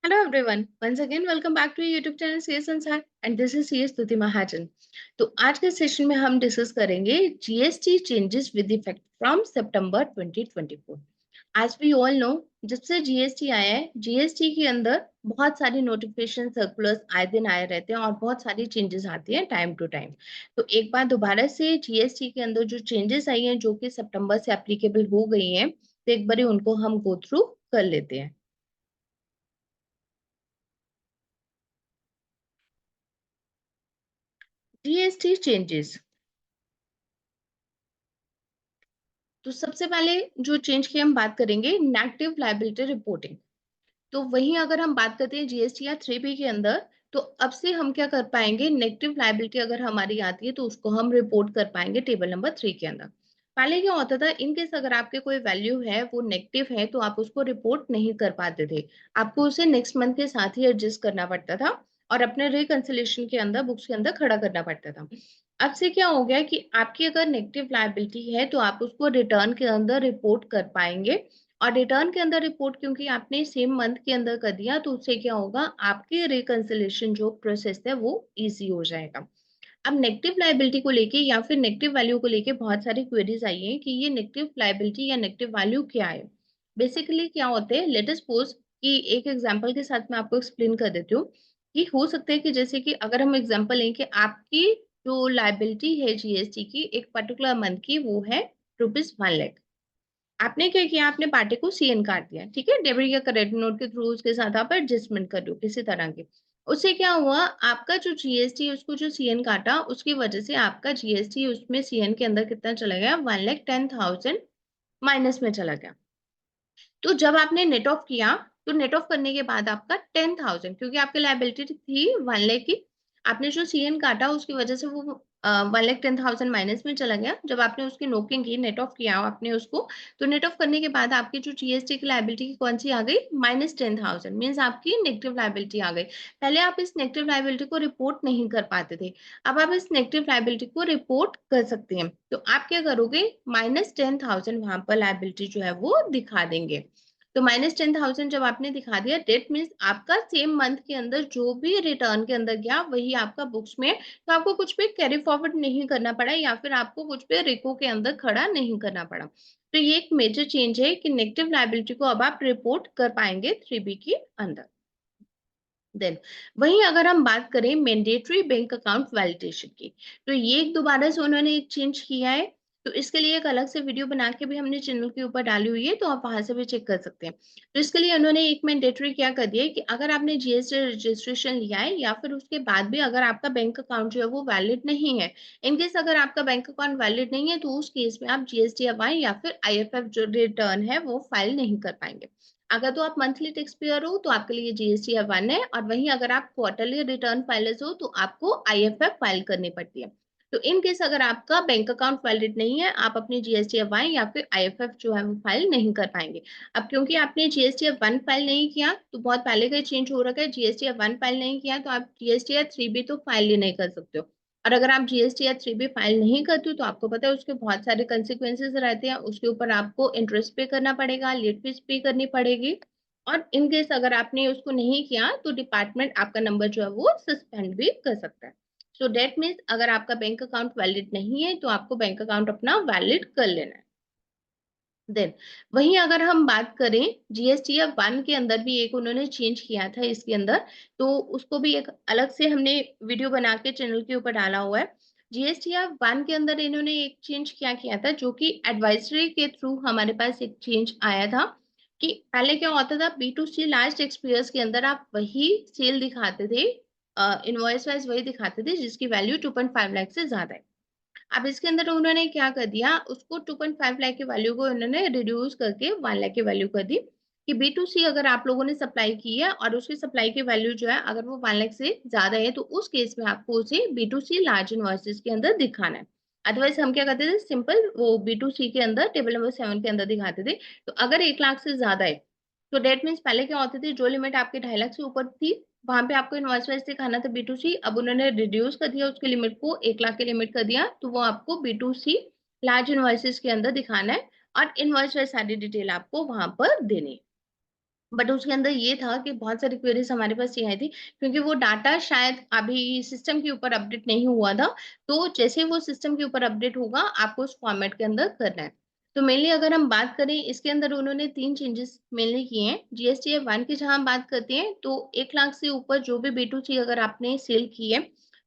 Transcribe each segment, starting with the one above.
Hello everyone. Once again, welcome back to YouTube channel CS Ansar and this is CS Stuti Mahajan. तो आज के session में हम discuss करेंगे GST changes with effect from September 2024. As we all know, जब से GST आया है, जीएसटी के अंदर बहुत सारी नोटिफिकेशन सर्कुलर्स आए दिन आए रहते हैं और बहुत सारी चेंजेस आती हैं टाइम टू टाइम. तो एक बार दोबारा से जीएसटी के अंदर जो चेंजेस आई हैं जो कि सितंबर से एप्लीकेबल हो गई हैं, तो एक बार उनको हम गो थ्रू कर लेते हैं. GST changes. तो सबसे पहले जो चेंज की हम बात करेंगे नेगेटिव लायबिलिटी रिपोर्टिंग. तो वहीं अगर हम बात करते हैं जीएसटी या 3B के अंदर, तो अब से हम क्या कर पाएंगे, नेगेटिव लायबिलिटी अगर हमारी आती है तो उसको हम रिपोर्ट कर पाएंगे टेबल नंबर 3 के अंदर. पहले क्या होता था, इन केस अगर आपके कोई वैल्यू है वो नेगेटिव है तो आप उसको रिपोर्ट नहीं कर पाते थे. आपको उसे नेक्स्ट मंथ के साथ ही एडजस्ट करना पड़ता था और अपने रिकंसिलेशन के अंदर बुक्स के अंदर खड़ा करना पड़ता था. अब से क्या हो गया कि आपकी अगर नेगेटिव लायबिलिटी है तो आप उसको रिटर्न के अंदर रिपोर्ट कर पाएंगे. और रिटर्न के अंदर रिपोर्ट क्योंकि आपने सेम मंथ के अंदर कर दिया तो उससे क्या होगा, आपके रिकंसिलेशन जो प्रोसेस है वो इजी हो जाएगा. अब नेगेटिव लायबिलिटी को लेके या फिर नेगेटिव वैल्यू को लेके बहुत सारी क्वेरीज आई हैं कि ये नेगेटिव लायबिलिटी या नेगेटिव वैल्यू क्या है. बेसिकली क्या होते हैं, लेट अस सपोज कि एक एग्जांपल के साथ मैं आपको एक्सप्लेन कर देती हूँ कि हो सकता है कि जैसे कि अगर हम एग्जांपल लें कि आपकी जो लायबिलिटी है जीएसटी की एक पर्टिकुलर मंथ की वो है ₹1,00,000. आपने क्या किया, आपने पार्टी को सीएन काट दिया, ठीक है, डेबिट या क्रेडिट नोट के थ्रू उसके साथ आप एडजस्टमेंट कर रहे हो किसी तरह के. उससे क्या हुआ, आपका जो जीएसटी है उसको जो सीएन काटा उसकी वजह से आपका जीएसटी उसमें सीएन के अंदर कितना चला गया, 1,10,000 माइनस में चला गया. तो जब आपने नेट ऑफ किया तो नेट ऑफ करने के बाद आपका 10,000, क्योंकि आपकी लाइबिलिटी थी 1,00,000 की, आपने जो सीएन काटा उसकी वजह से वो 1,10,000 माइनस में चला गया. जब आपने उसकी नोकिंग की, नेट ऑफ किया आपने उसको, तो नेट ऑफ करने के बाद आपकी जो जीएसटी की लाइबिलिटी की कौन सी आ गई, -10,000, मीन्स आपकी नेगेटिव लाइबिलिटी आ गई. पहले आप इस नेगेटिव लाइबिलिटी को रिपोर्ट नहीं कर पाते थे, अब आप इस नेगेटिव लाइबिलिटी को रिपोर्ट कर सकते हैं. तो आप क्या करोगे, -10,000 वहां पर लाइबिलिटी जो है वो दिखा देंगे. तो -10,000 जब आपने दिखा दिया, डेट मीन्स आपका सेम मंथ के अंदर जो भी रिटर्न के अंदर गया वही आपका बुक्स में, तो आपको कुछ भी कैरी फॉरवर्ड नहीं करना पड़ा या फिर आपको कुछ भी रिको के अंदर खड़ा नहीं करना पड़ा. तो ये एक मेजर चेंज है कि नेगेटिव लायबिलिटी को अब आप रिपोर्ट कर पाएंगे 3B के अंदर. देन वहीं अगर हम बात करें मैंडेटरी बैंक अकाउंट वैलिडेशन की, तो ये एक दोबारा से उन्होंने एक चेंज किया है. तो इसके लिए एक अलग से वीडियो बना के भी हमने चैनल के ऊपर डाली हुई है, तो आप वहां से भी चेक कर सकते हैं. तो इसके लिए उन्होंने एक मैंडेटरी क्या कर दिया है कि अगर आपने जीएसटी रजिस्ट्रेशन लिया है या फिर उसके बाद भी अगर आपका बैंक अकाउंट जो है वो वैलिड नहीं है, इनकेस अगर आपका बैंक अकाउंट वैलिड नहीं है तो उस केस में आप जीएसटी या फिर आईएफएफ जो रिटर्न है वो फाइल नहीं कर पाएंगे. अगर तो आप मंथली टैक्स पेयर हो तो आपके लिए जीएसटी वन है, और वहीं अगर आप क्वार्टरली रिटर्न फाइलर्स हो तो आपको आईएफएफ फाइल करनी पड़ती है. तो इन केस अगर आपका बैंक अकाउंट वैलिड नहीं है, आप अपनी जीएसटी वन या फिर आईएफएफ जो है वो फाइल नहीं कर पाएंगे. अब क्योंकि आपने जीएसटी वन फाइल नहीं किया, तो बहुत पहले का चेंज हो रखा है, जीएसटी वन फाइल नहीं किया तो आप जीएसटी 3B तो फाइल ही नहीं कर सकते हो. और अगर आप जीएसटी 3B फाइल नहीं करते हो तो आपको पता है उसके बहुत सारे कंसिक्वेंसेस रहते हैं, उसके ऊपर आपको इंटरेस्ट पे करना पड़ेगा, लेट फीस पे करनी पड़ेगी. और इन केस अगर आपने उसको नहीं किया तो डिपार्टमेंट आपका नंबर जो है वो सस्पेंड भी कर सकता है. सो डेट मीन्स अगर आपका बैंक अकाउंट वैलिड नहीं है तो आपको बैंक अकाउंट अपना वैलिड कर लेना है. देन वहीं अगर हम बात करें जीएसटी वन के अंदर भी एक उन्होंने चेंज किया था इसके अंदर, तो उसको भी एक अलग से हमने वीडियो बना के चैनल के ऊपर डाला हुआ है. जीएसटी वन के अंदर इन्होंने एक चेंज क्या किया था जो कि एडवाइजरी के थ्रू हमारे पास एक चेंज आया था. कि पहले क्या होता था, B2C लार्ज टैक्स पेयर्स के अंदर आप वही सेल दिखाते थे, इनवॉइस वाइज वही दिखाते थे जिसकी वैल्यू 2.5 लाख से ज्यादा है. अब इसके अंदर उन्होंने क्या कर दिया, उसको 2.5 लाख की वैल्यू को उन्होंने रिड्यूस करके 1 लाख की वैल्यू कर दी. कि B2C अगर आप लोगों ने सप्लाई की है और उसकी सप्लाई की वैल्यू जो है अगर वो 1 लाख से ज्यादा है तो उस केस में आपको उसे B2C लार्ज इनवॉइसेस के अंदर दिखाना है. अदरवाइज हम क्या करते थे, सिंपल वो B2C के अंदर टेबल नंबर 7 के अंदर दिखाते थे. तो अगर 1 लाख से ज्यादा है तो डेट मीन्स पहले क्या होते थे, जो लिमिट आपके 2.5 लाख से ऊपर थी वहां पे आपको इनवॉइस वाइज दिखाना था B2C, अब उन्होंने रिड्यूस कर दिया उसकी लिमिट को, 1 लाख की लिमिट कर दिया, तो वो आपको B2C लार्ज इनवॉइसेस के अंदर दिखाना है और इनवॉइस वाइज सारी डिटेल आपको वहां पर देनी है. बट उसके अंदर ये था कि बहुत सारी क्वेरीज हमारे पास ये आई थी, क्योंकि वो डाटा शायद अभी सिस्टम के ऊपर अपडेट नहीं हुआ था। तो जैसे वो सिस्टम के ऊपर अपडेट होगा, आपको उस फॉर्मेट के अंदर करना है। तो मेनली अगर हम बात करें, इसके अंदर उन्होंने 3 चेंजेस मेनली किए हैं। जीएसटी 1 की जहां हम बात करते हैं, तो 1 लाख से ऊपर जो भी B2C अगर आपने सेल की है,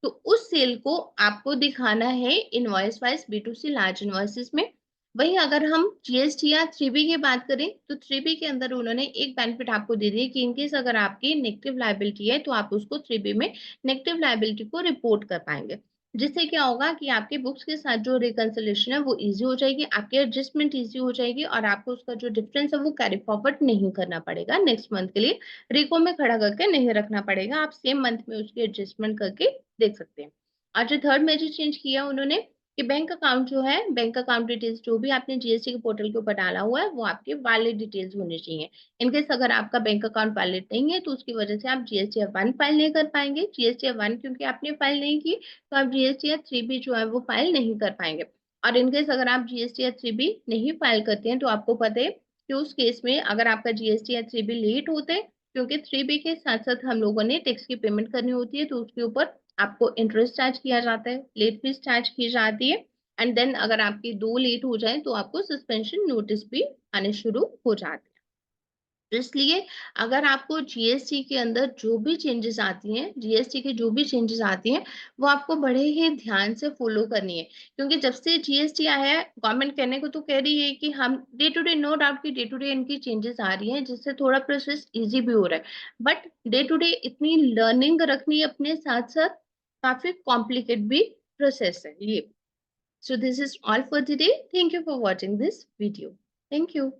तो उस सेल को आपको दिखाना है invoice wise B2C large invoices में। वहीं अगर हम जीएसटी या 3B की बात करें, तो 3B के अंदर उन्होंने एक बेनिफिट आपको दे दिया कि इनकेस अगर आपकी नेगेटिव लायबिलिटी है, तो आप उसको 3B में नेगेटिव लायबिलिटी को रिपोर्ट कर पाएंगे। जिससे क्या होगा कि आपके बुक्स के साथ जो रिकंसिलिएशन है वो इजी हो जाएगी, आपकी एडजस्टमेंट इजी हो जाएगी, और आपको उसका जो डिफरेंस है वो कैरी फॉरवर्ड नहीं करना पड़ेगा नेक्स्ट मंथ के लिए। रिको में खड़ा करके नहीं रखना पड़ेगा, आप सेम मंथ में उसकी एडजस्टमेंट करके देख सकते हैं। और जो थर्ड मेजर चेंज किया उन्होंने, कि बैंक अकाउंट जो है, बैंक अकाउंट डिटेल्स जो भी आपने जीएसटी के पोर्टल के ऊपर डाला हुआ है, वो आपके वैलिड डिटेल्स होनी चाहिए। इनकेस अगर आपका बैंक अकाउंट वैलिड नहीं है, तो उसकी वजह से आप जीएसटी 1 फाइल नहीं कर पाएंगे। जीएसटी 1 क्योंकि आपने फाइल नहीं की, तो आप जीएसटी 3B जो है वो फाइल नहीं कर पाएंगे। और इनकेस अगर आप जीएसटी 3B नहीं फाइल करते हैं, तो आपको पता है कि उस केस में अगर आपका जीएसटी 3B लेट होते हैं, क्योंकि 3B के साथ साथ हम लोगों ने टैक्स की पेमेंट करनी होती है, तो उसके ऊपर आपको इंटरेस्ट चार्ज किया जाता है, लेट फीस चार्ज की जाती है। एंड देन अगर आपकी 2 लेट हो जाए, तो आपको सस्पेंशन नोटिस भी आने शुरू हो जाते हैं। तो इसलिए अगर आपको जीएसटी के अंदर जो भी चेंजेस आती हैं, जीएसटी के जो भी चेंजेस आती हैं, वो आपको बड़े ही ध्यान से फॉलो करनी है। क्योंकि जब से जीएसटी आया है, गवर्नमेंट कहने को तो कह रही है कि हम day to day, no doubt कि डे टू डे इनकी चेंजेस आ रही हैं, जिससे थोड़ा प्रोसेस इजी भी हो रहा है। बट डे टू डे इतनी लर्निंग रखनी अपने साथ साथ काफी कॉम्प्लिकेट भी प्रोसेस है ये। So this is all for today. Thank you for watching this video. Thank you.